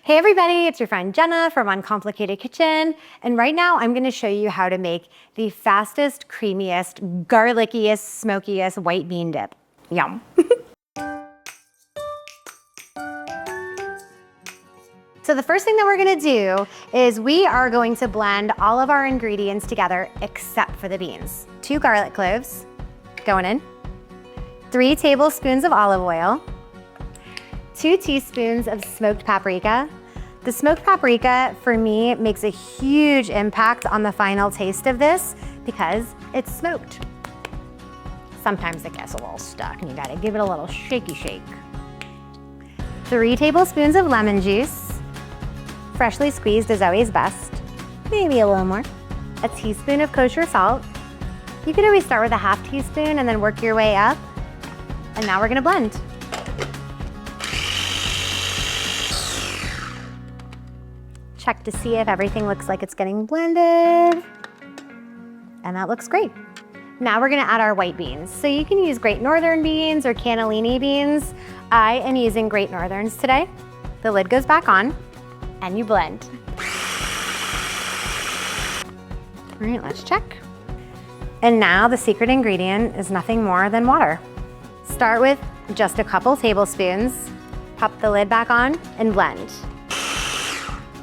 Hey everybody, it's your friend Jenna from Uncomplicated Kitchen, and right now I'm gonna show you how to make the fastest, creamiest, garlickiest, smokiest white bean dip. Yum. So the first thing that we're gonna do is we are going to blend all of our ingredients together except for the beans. 2 garlic cloves going in, 3 tablespoons of olive oil, 2 teaspoons of smoked paprika. The smoked paprika, for me, makes a huge impact on the final taste of this because it's smoked. Sometimes it gets a little stuck and you gotta give it a little shaky shake. 3 tablespoons of lemon juice. Freshly squeezed is always best. Maybe a little more. A teaspoon of kosher salt. You could always start with a ½ teaspoon and then work your way up. And now we're gonna blend. Check to see if everything looks like it's getting blended. And that looks great. Now we're gonna add our white beans. So you can use Great Northern beans or cannellini beans. I am using Great Northerns today. The lid goes back on and you blend. All right, let's check. And now the secret ingredient is nothing more than water. Start with just a couple tablespoons, pop the lid back on and blend.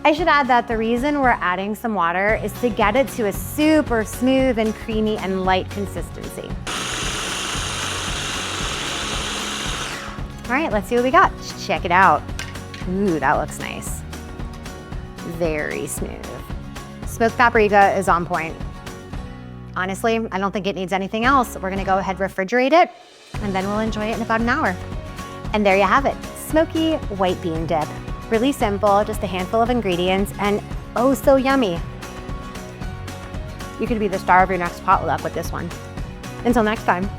I should add that the reason we're adding some water is to get it to a super smooth and creamy and light consistency. All right, let's see what we got. Check it out. Ooh, that looks nice. Very smooth. Smoked paprika is on point. Honestly, I don't think it needs anything else. We're gonna go ahead, refrigerate it, and then we'll enjoy it in about an hour. And there you have it, smoky white bean dip. Really simple, just a handful of ingredients, and oh so yummy. You could be the star of your next potluck with this one. Until next time.